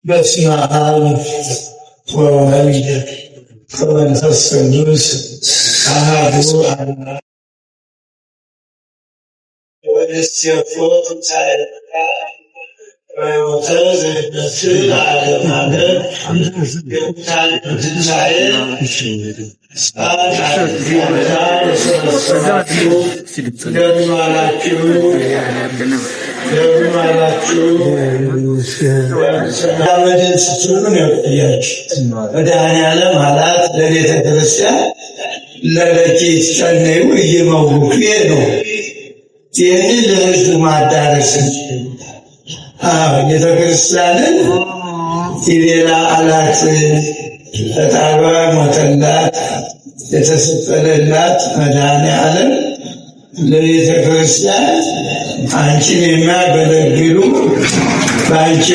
በስመ አብ ወወልድ ወመንፈስ ቅዱስ አሐዱ አምላክ ወንሴፎ ትንሣኤ በሕይወተ ዘእነሱ ለዓለመ ዓለም የሙታን ትንሣኤ እንደምን ዋላችሁ? መድን ስትሉ ነው የቆያችሁ። መድኃኔዓለም አላት ለቤተ ክርስቲያን ለረኬት ጨነዩ እየመውቱ ነው። ይህንን ለሕዝቡ ማዳረስ ቤተ ክርስቲያንን የሌላ አላት ተጣሏ ሞተላት የተሰቀለላት መድኃኔዓለም ለቤተ ክርስቲያን አንቺን የሚያገለግሉ በአንቺ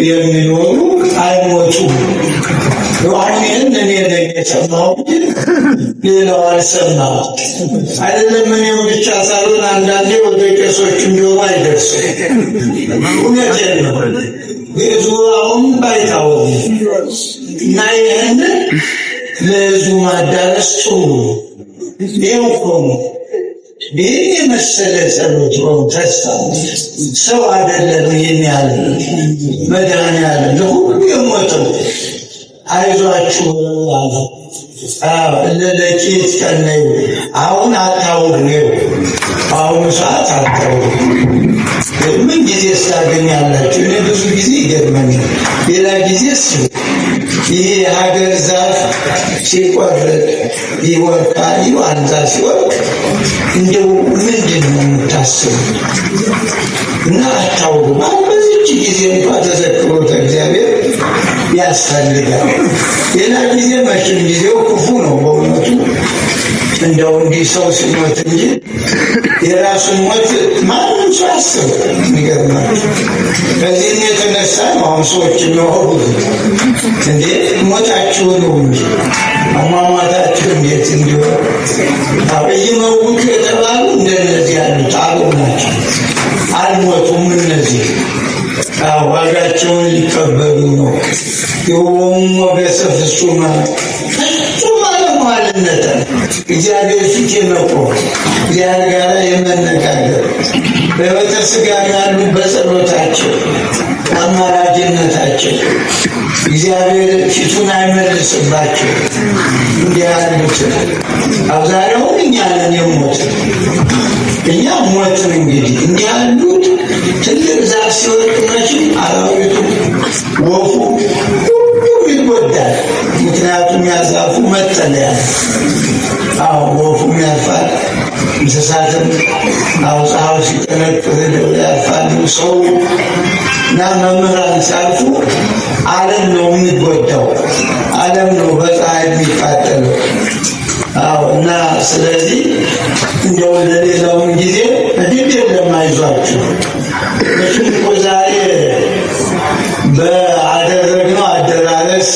የሚኖሩ አይሞቱም። አሁን ይህን እኔ ነኝ የሰማሁት፣ ሌላው አልሰማሁም። አይደለም እኔው ብቻ ሳልሆን አንዳንዴ ወደ ቄሶች እንዲሆኑ አይደርስም። እውነቴን ነው። ህዝቡ አሁን ባይታወቅ እና ይህን ለህዝቡ ማዳረስ ጥሩ ይኸው እኮ ነው። ይህን የመሰለ ጸሎት ነው። ተስፋ ሰው አይደለም። ይህን ያለ መድኃኔዓለም ለሁሉ የሞተው አይዟችሁ አለ። ለለኬት ቀነዩ አሁን አታውሩ። አሁኑ ሰዓት አታውሩ። ምን ጊዜ ስታገኛላችሁ? እኔ ብዙ ጊዜ ይገርመኛል። ሌላ ጊዜ ይሄ ሀገር ዛፍ ሲቆረጥ ይወርቃል፣ ዋንዛ ሲወርቅ እንደው ምንድን ነው የምታስቡ? እና አታውሩ። በዚች ጊዜ እንኳ ተዘክሮተ እግዚአብሔር ያስፈልጋል። ሌላ ጊዜ መቼም ጊዜው ክፉ ነው በእውነቱ። እንደው እንዲህ ሰው ሲሞት እንጂ የራሱን ሞት ማንም ሰው አስብ። የሚገርማችሁ ከዚህም የተነሳ አሁን ሰዎች የሚወሩት እንዴ ሞታችሁ ነው እንጂ አሟሟታችሁ እንዴት እንዲሆን እየመውቱ የተባሉ እንደነዚህ ያሉት አሉ ናቸው። አልሞቱም። እነዚህ ዋጋቸውን ሊቀበሉ ነው። የሆኑ ሞገሰ ፍጹም ባለሟልነት እግዚአብሔር ፊት የመቆም እግዚአብሔር ጋር የመነጋገር በሕይወተ ሥጋ ያሉ በጸሎታቸው አማላጅነታቸው እግዚአብሔር ፊቱን አይመልስባቸው። እንዲህ ያሉት አብዛኛውን እኛ ነን የሞት እኛ ሞትን። እንግዲህ እንዲህ ያሉት ትልቅ ዛፍ ሲወድቅ መቼም አራዊቱ ወፉ ይጎዳል። ምክንያቱም ያዛፉ መጠለያ ወፉም ያልፋል፣ እንስሳትም ፀሐዩ ሲጠነክር ያልፋሉ። ሰው እና መምህራን ሲያልፉ ዓለም ነው የሚጎዳው፣ ዓለም ነው በፀሐይ የሚቃጠለው። እና ስለዚህ እንደው ለሌላውን ጊዜ እድል የለም። አይዟችሁ መቼም እኮ ዛሬ በአደረግነው አደራረስ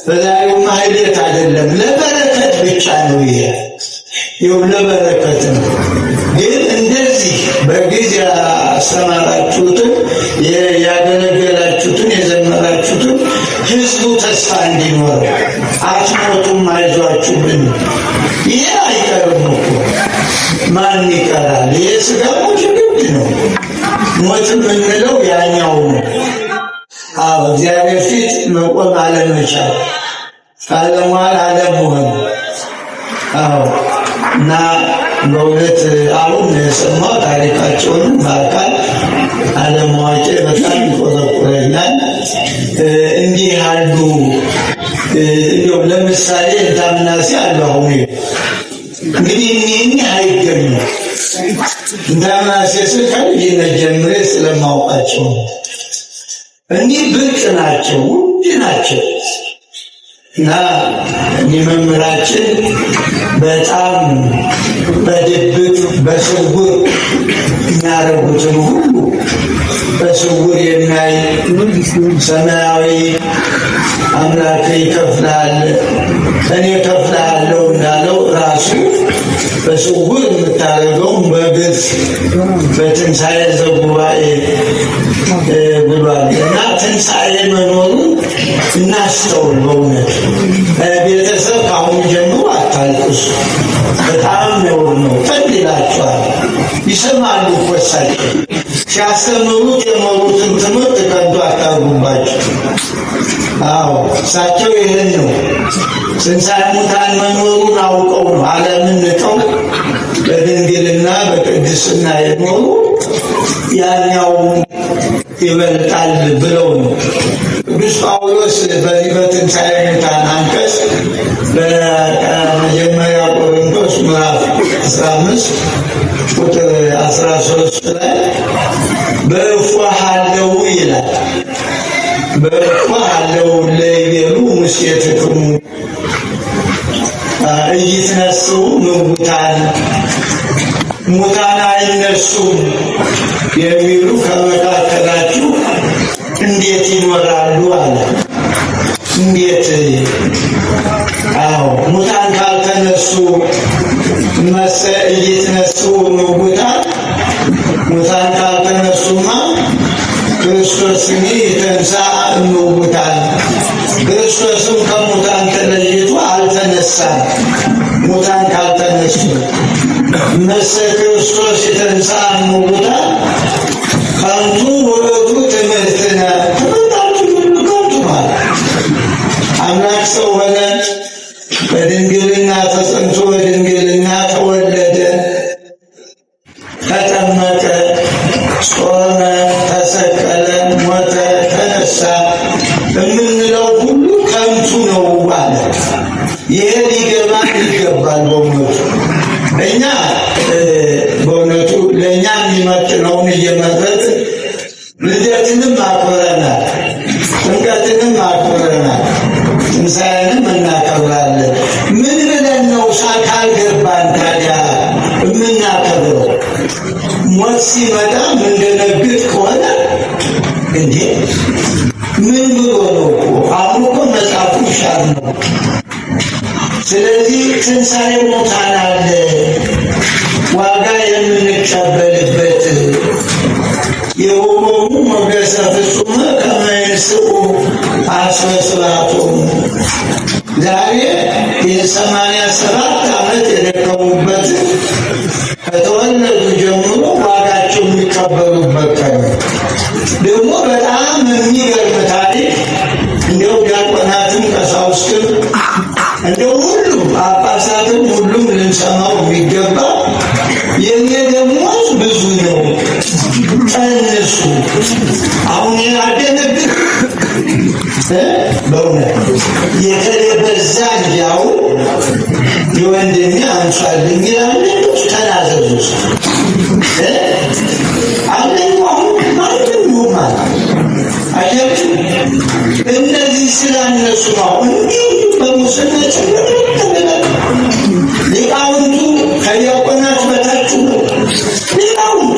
በዛሬው ማህሌት አይደለም፣ ለበረከት ብቻ ነው። ይኸው ለበረከት ነው። ግን እንደዚህ በጊዜ ያስተማራችሁትን ያገለገላችሁትን የዘመራችሁትን ህዝቡ ተስፋ እንዲኖረው አትሞቱም፣ አይዟችሁ ብን ይሄ አይቀርም እኮ ማን ይቀራል? ይሄ ስጋ ሞት ግድ ነው። ሞት የምንለው ያኛው ነው። እግዚአብሔር ፊት መቆም አለመቻል፣ ካለሟል አለመሆን። እና በእውነት አሁን የሰማው ታሪካቸውን በአካል አለማዋቂ በጣም ይቆረቁረኛል። እንዲህ ያሉ እንደው ለምሳሌ እንታምናሴ አሉ። አሁን እንግዲህ እኒህ አይገኙም። እንታምናሴ ስል ከልጅነት ጀምሬ ስለማውቃቸው እንዲህ ብርቅ ናቸው፣ ውድ ናቸው። እና እኒህ መምህራችን በጣም በድብቅ በስውር የሚያደርጉትን ሁሉ በስውር የሚያይ ሰማያዊ አምላክ ይከፍላል፣ እኔ እከፍልሃለሁ እንዳለው ራሱ በስውር የምታደርገውን በግልጽ በትንሣኤ ዘጉባኤ ብሏል። እና ትንሣኤ መኖሩን እናስተውል። በእውነት ቤተሰብ ከአሁኑ ጀምሮ አታልቅሱ፣ በጣም ነውር ነው። ፈድ ይላቸዋል። ይሰማሉ እኮ እሳቸው ሲያስተምሩት የኖሩትን ትምህርት ከንቱ አታርጉባቸው። አዎ እሳቸው ይህን ነው ትንሣኤ ሙታን መኖሩን አውቀው ነው ዓለምን ንቀው በድንግልና በቅድስና የኖሩ ያኛው ይበልጣል ብለው ነው። ቅዱስ ጳውሎስ በዚህ በትንሣኤ ሙታን አንቀጽ በመጀመሪያ ቆሮንቶስ ምዕራፍ 15 ቁጥር 13 ላይ በእፎህ አለው ይላል። በእፎህ አለው ለይቤሉ ሙሴትክሙ ኢይትነሱ ሙታን ሙታን አይነሱም የሚሉ ከመካከላችሁ እንዴት ይኖራሉ አለ። እንዴት? አዎ ሙታን ካልተነሱ መሰ ኢይትነሱ ሙታን ሙታን ካልተነሱማ ክርስቶስን ተንሥአ እሙታን ክርስቶስም ከሙታን ተለይቶ አልተነሳም። ሙታን ካልተነሱ መሰ ክርስቶስ ተንሥአ እሙታን ከንቱ ውእቱ ትምህርትነ ትምህርታችን ሁሉ ከንቱ ማለት አምላክ ሰው ሆነ፣ በድንግልና ተጸንቶ በድንግልና ተወለደ፣ ተጠመቀ፣ ጾመ፣ ተሰቀለ፣ ሞተ፣ ተነሳ የምንለው ሁሉ ከንቱ ነው ማለት ይሄ ሊገባን ይገባል። በእውነቱ እኛ በእውነቱ ለእኛ የሚመጥነውን እየመረጥ ልደትንም አክብረናል፣ ጥምቀትንም አክብረናል፣ ትንሣኤንም እናከብራለን። ምን ብለን ነው ካልገባን ታዲያ የምናከብረው? ሞት ሲመጣ ምንደነግጥ ከሆነ እንዴ ምን ብሎ ነው እኮ አሁን እኮ መጽሐፉ ይሻል ነው። ስለዚህ ትንሣኤ ሙታን አለ፣ ዋጋ የምንቀበልበት የወቆሙ ሞገሰ ፍጹመ ከመ ይንሥኡ አስበ ስብሐቶሙ ዛሬ የ87 ዓመት የደከሙበት ከተወለዱ ጀምሮ ዋጋቸው የሚቀበሉበት ቀን ደግሞ በጣም የሚገርም ታሪክ እንዲያው ዲያቆናትም ቀሳውስትም እንደው ሁሉም ጳጳሳትም ሁሉም ልንሰማው የሚገባ የኔ ደሞዝ ብዙ ነው ቀንሱ። አሁን ያደነግጥ በእውነት የተለበዛ እንዲያው የወንድሜ አንሷልኝ ይላል። ተናዘዙ አለኝ አሁን ማንም ይሆናል አያችሁ። እነዚህ ስላነሱ አሁን በሙስና ጭምር ሊቃውንቱ ከዲያቆናት በታች ነው። ሊቃውንቱ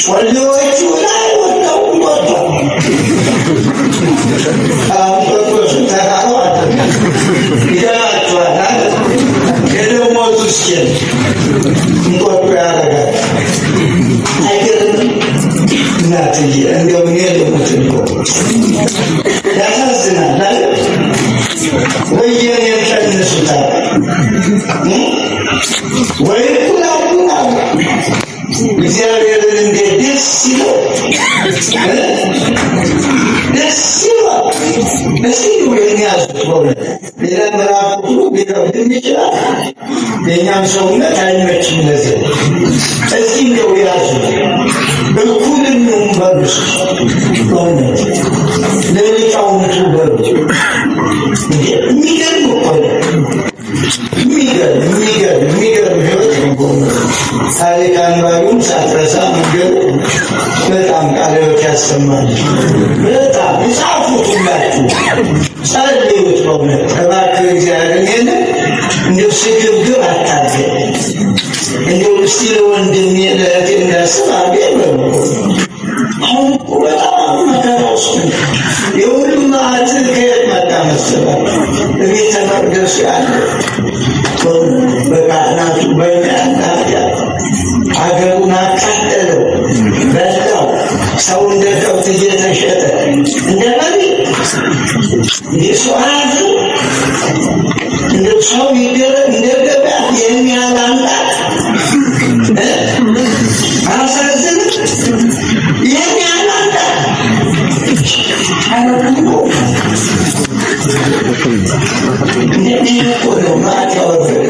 ጮሌዎቹ ላይ ወጣው ወጣው አሁን ተራራው አደረገ ይላቸዋል። የደሞዙ እስኪል እንቆጡ ያደርጋል። አይገርምም? እናትዬ እንደው እኔ ልሙት እኮ ያሳዝናል። ወየኔ ቀንሱታል ወይ ኩላኩላል እግዚአብሔርን እንዴት ደስ ይለው ደስ ይለው። እስኪ የሚያዙት በእውነት ሌላ ምዕራፍ ሁሉ ሊከብድም ይችላል። የእኛም ሰውነት አይመችም ለዚህ። እስኪ እንደው ያዙ እኩል እንሁን በሉስ በእውነት ለሊቃውንቱ በሉ። የሚገርም እኮ የሚገርም ህይወት ነው። ታሪክ አንባቢውን ሳትረሳ መንገዱ በጣም ቃለ ሕይወት ያሰማል። በጣም ጻፉት፣ ሁላችሁ ጸልዩት። በእውነት እባክህ እግዚአብሔር ይህንን እንደው ስግብግብ አታድርግ። እንደው እስቲ ለወንድሜ ለእህቴ እንዳስብ አድርጌ በሉ። አሁን እኮ በጣም መከራ ውስጥ የሁሉ መዓት ከየት መጣ መሰላችሁ? በቤተ መቅደሱ ያለ በካህናቱ በእኛ ኃጢአት አገሩን አቃጠለው፣ በላው፣ ሰው እንደ ከብት እየተሸጠ እንደ መሪ የሰዋት እንደ ሰው ይገረም እንደ ገበያ የሚያላምጣት አሳዝን የሚያላምጣት እንደሚቆለው ማለት ያወረደ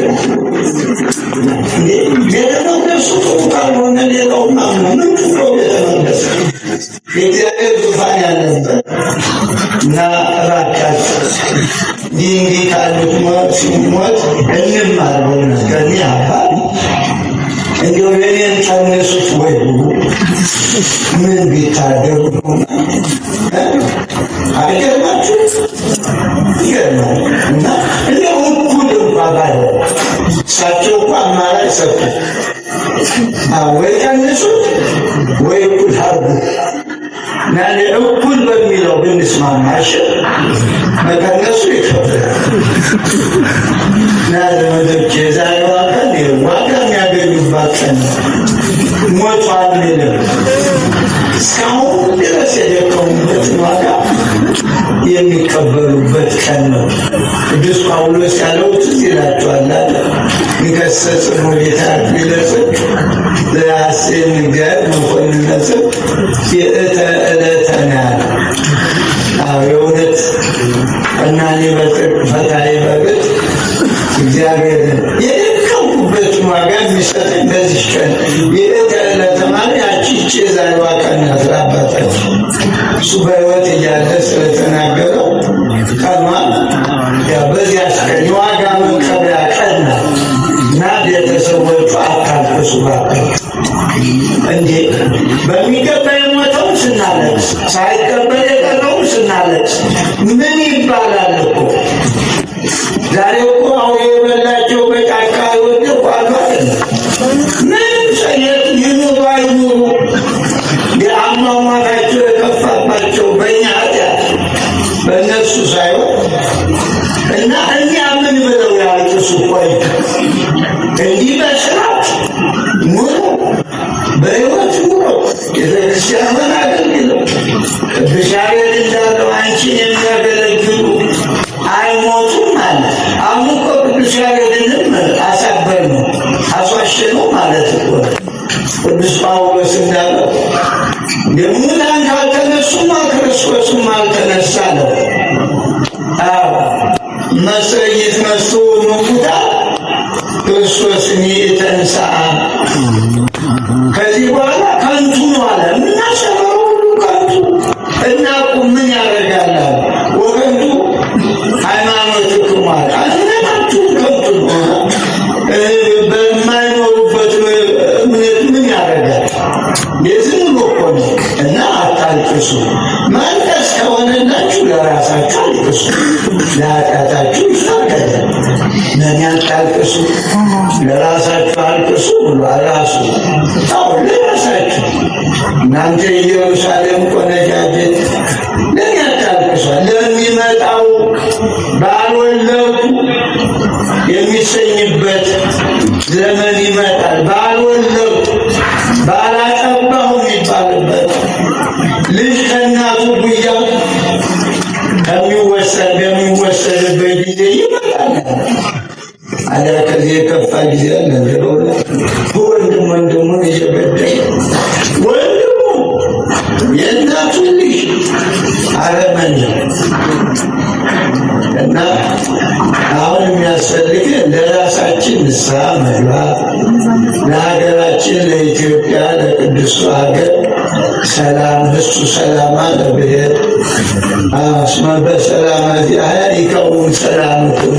የደረው ነሱ ካልሆነ ሌላው ምን ጥሎ የተመለሰ የእግዚአብሔር ዙፋን ያለበት እና እባካችሁ እንዲህ ካሉት ሲሞት እንማር በእውነት ከእኔ አባት እንዲሁ የኔን ቀንሱት ወይ ምን ቢታደርጉ አይገርማችሁ? ይገርማል። እና እንደው እኩል እንኳ ባይሆን እሳቸው እኮ አማራጭ ሰጡ። ወይ ቀንሱት ወይ እኩል አድርጉ እና እኩል በሚለው ብንስማማሽ መቀነሱ ይከብዳል። እና ዘመዶቼ የዛሬዋ ቀን ዋጋ የሚያገኙባት ቀን ሞቷል ሚልም እስካሁን ድረስ የደከሙበትን ዋጋ የሚቀበሉበት ቀን ነው። ቅዱስ ጳውሎስ ያለው ትዝ ይላችኋል አለ ይገሰጽ ነው ሊለጽቅ ለሐሴን እግዚአብሔር መኮንነትም የእተ ዕለተን ያለ የእውነት እናኔ በጽድቅ ፈታዬ በግጥ እግዚአብሔር የደከምኩበትን ዋጋ የሚሰጠኝ በዚህ ቀን የእተ ዕለተ ማለት ያቺ የዛሬዋ ቀን ናት። ለአባታችን እሱ በሕይወት እያለ ስለተናገረው ቀማ በዚያች ቀን የዋጋ መቀበያ ቀን ናት እና ቤተሰቦቹ አታልቅሱ ባካችሁ። እንዴ በሚገባ የሞተውን ስናለቅስ ሳይቀበል የቀረውን ስናለቅስ ምን ይባላል እኮ። ዛሬ እኮ አሁን የበላቸው በጫካ የወደቁ አሉ አይደለም። ምንም ሰየት ይኑሩ አይኑሩ የአሟሟታቸው የከፋባቸው በእኛ ኃጢአት በእነሱ ሳይሆን እና እኛ ምን ብለው ያልቅሱ? ቆይ እንዲህ በስራት ኑሮ በሕይወት ኑሮ ቤተክርስቲያንን አገልግለው ቅዱስ ያሬድ እንዳለው አንቺን የሚያገለግሉ አይሞቱም አለ። አሁን እኮ ቅዱስ ያሬድንም አሳበር ነው አስዋሽ ነው ማለት እኮ ቅዱስ ጳውሎስ እንዳለው የሙታን ካልተነሱማ ክርስቶስም አልተነሳ ነው። መሰይት መስቶ ሙታ ክርስቶስ ተንሥአ ከዚህ በኋላ ከንቱ ነው አለ። ምናሰበው ከንቱ እና ምን ያደርጋል ወገንቱ ሃይማኖትክሙ አለ። አዝነታችሁ ከንቱ ነው። በማይኖሩበት እምነት ምን ያደርጋል? የዝም ብሎ እኮ ነው። እና አታልቅሱ። ማልቀስ ከሆነላችሁ ለራሳችሁ አልቅሱ፣ ለኃጢአታችሁ ይፈቀዳል። ለእኔ አታልቅሱ ለራሳችሁ አልቅሱ ብሏል ራሱ። አሁን ለራሳችሁ እናንተ ኢየሩሳሌም ቆነጃጀት ለእኔ አታልቅሷል። ለሚመጣው ባልወለዱ የሚሰኝበት ዘመን ይመጣል። ባልወለዱ ባላጠባሁ የሚባልበት ልጅ ከእናቱ ጉያ በሚወሰድበት ጊዜ ይመጣል። አዲያ ከዚህ የከፋ ጊዜ አለ። ወንድሙን እየበደለ ወንድሙ የእናቱ ልጅ አረመኔ እና አሁን የሚያስፈልግ ለራሳችን ንስሐ መግባት፣ ለሀገራችን ለኢትዮጵያ ለቅዱስ ሀገር ሰላም እሱ ሰላማ ለብሔር አስመ በሰላም ይከውን ሰላምኩም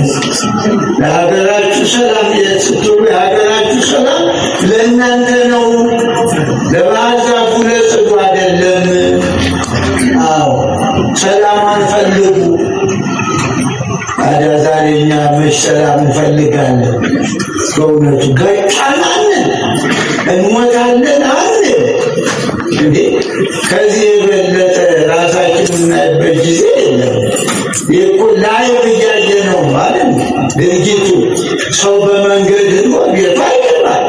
ለሀገራችሁ ሰላም የስትሉ የሀገራችሁ ሰላም ለእናንተ ነው፣ ለባህር ዛፉ ለጽዱ አይደለም። ሰላም ፈልጉ። ታዲያ ዛሬ እኛ መች ሰላም እንፈልጋለን? በእውነቱ ገጫናንን እንሞታለን አለ እንዴ? ከዚህ የበለጠ ራሳችን የምናይበት ጊዜ የለም። ይህ ላይ ብያየ ነው ማለት ድርጊቱ። ሰው በመንገድ ሄዶ ቤቱ አይገባል።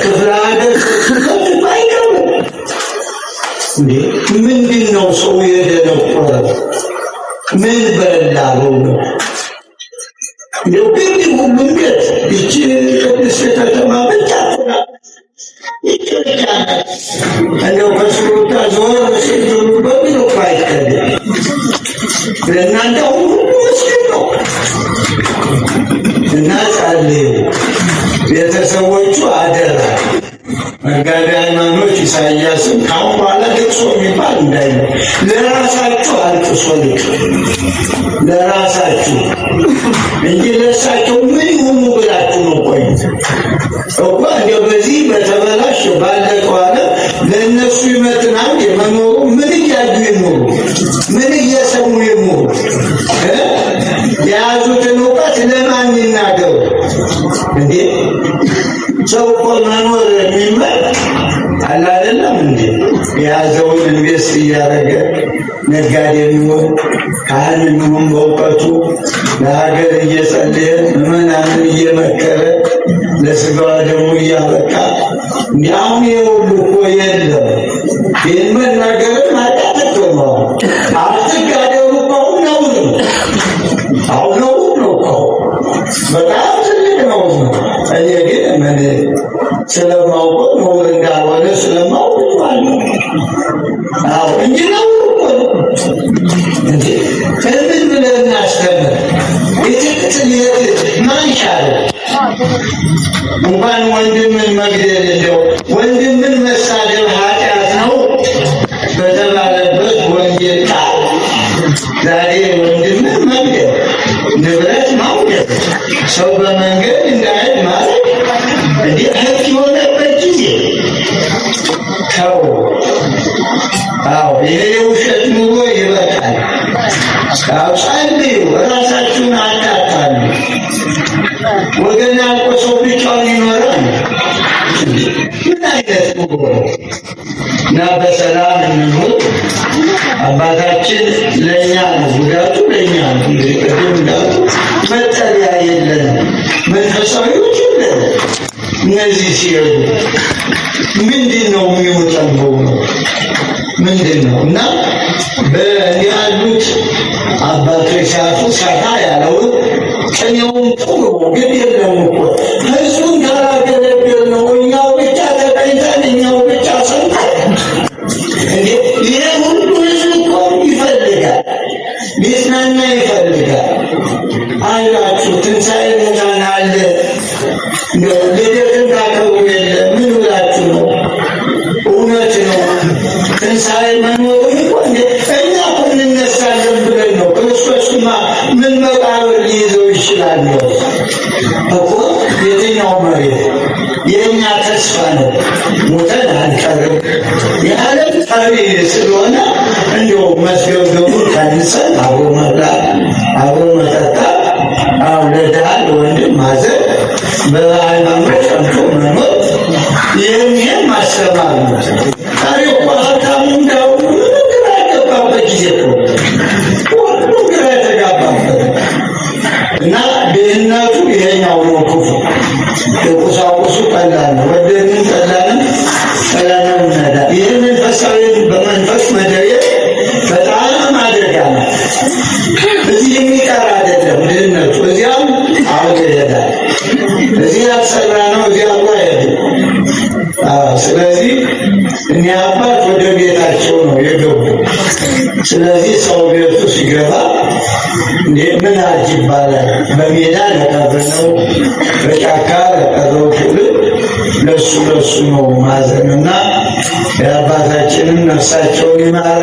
ክፍለ ሀገር አይገባል። ምንድን ነው ሰው የደነቆረ? ምን በላው ነው? ግን ሁሉም ቤት ይቺ ቅድስት ከተማ ብቻ እንደው ከስሩታ ዞር ሲሉ በምን አይከደ ለእናንተ ሁሉ መስጊድ ነው እና ጸልዩ ቤተሰቦቹ አደራ። መጋቢ ሃይማኖት ኢሳያስም ካሁን በኋላ ልቅሶ የሚባል እንዳይለው ለራሳችሁ አልቅሶ ለራሳችሁ እንጂ ለእሳቸው ምን ይሁኑ ብላችሁ ነው ቆዩት እኮ እንደው በዚህ በተበላሽ ባለቀው ዓለም ለእነሱ ይመጥናል የመኖሩ ምን እያዩ ይኖሩ ምን እየሰሙ ይኖሩ የያዙትን እውቀት ለማን ይናገሩ እንዴ? ሰው እኮ መኖር የሚመጥ አለ አይደለም እንዴ? የያዘውን ኢንቨስት እያደረገ ነጋዴ የሚሆን ካህን የሚሆን በእውቀቱ ለሀገር እየጸለየ ምዕመናንን እየመከረ ለስጋዋ ደግሞ እያበቃ እንዲያውም የሁሉ እኮ የለም። ይህን መናገርን አቃተቶ ነው። አትጋደሉ እኮ ነውር ነው። አሁን ነውር ነው እኮ በጣም ትልቅ ነውር ነው። እኔ ግን ምን ስለማውቀው ነውር እንዳልሆነ ስለማውቅ ማለት ነው። አዎ እንጂ ነውር እኮ ነው እንጂ ከምን ብለን እናስተምር? የትቅትልየት ማን ሻለ? እንኳን ወንድምን መግደል እንደው ወንድምን መሳደብ ኃጢአት ነው በተባለበት ወንጌል ቃል ዛሬ ወንድምን መግደል፣ ንብረት ማውደድ፣ ሰው በመንገድ እንዳይሄድ ማለት እንዲህ ሕግ የሆነበት ጊዜ ሰው ይሄ የውሸት ኑሮ ይበቃል። ጸልዩ፣ ራሳችሁን አታታሉ። ወገን ያውቆ ሰው ብቻውን ይኖራል? ምን አይነት ኑሮ እና በሰላም እንኑር። አባታችን ለእኛ ነው፣ ጉዳቱ ለእኛ ነው። ቅድም እንዳሉ መጠለያ የለንም፣ መንፈሳዊዎች የለንም። እነዚህ ሲሄዱ ምንድን ነው የሚወጠንበው ነው ምንድን ነው? እና በእንዲህ ያሉት አባቶች ሲያፉ ሰፋ ያለውን ቅኔውን ጥሩ ግን የለም እኮ ህዝቡን ካላገለገል ነው እኛው ብቻ ተቀኝተን እኛው ብቻ ሰምተን እንዴ? ይሄ ሁሉ ህዝብ እኮ ይፈልጋል፣ ሊጽናና ይፈልጋል። አይላችሁ ትንሣኤ ነፃን አለ ልደትን ታከቡ የለ ምን ብላችሁ ነው? እውነት ነው ትንሣኤ መኖሩ እኮ እኛ እኮ እንነሳለን ብለን ነው። ክርስቶስማ ምን መቃብር ሊይዘው ይችላል እኮ? የትኛው መሬት የእኛ ተስፋ ነው። ሞተን አንቀርም። የዓለም ጠሪ ስለሆነ እንዲሁ መስገብገቡን ቀንሰን አብሮ መብላት አብሮ መጠጣት፣ ለድሃ ለወንድም ማዘን፣ በሃይማኖት ጸንቶ መኖር፣ ይህን ማስተማር ነው። ዛሬ እኮ ሀብታሙ እንዳው ግራ የገባበት ጊዜ ሁሉ ግራ የተጋባበት እና ድህነቱ ይሄኛው ነው ክፉ። የቁሳቁሱ ቀላል ነው። ወደድንም ጠላንም ጠላንም ነዳ። ይህ መንፈሳዊ በመንፈስ መደየት በጣም አደጋ ነው። እዚህ የሚቀር አይደለም ድህነቱ። እዚያም አሁን ይሄዳል። እዚህ ያልሰራ ነው እዚያ ሄዱ። ስለዚህ እኔ አባት ወደ ቤታቸው ነው የገቡ። ስለዚህ ሰው ቤቱ ሲገባ ምን አርጅ ይባላል? በሜዳ ለቀረነው በጫካ ለቀረው ትውልድ ለሱ ነው ማዘንና የአባታችንን ነፍሳቸውን ይማር።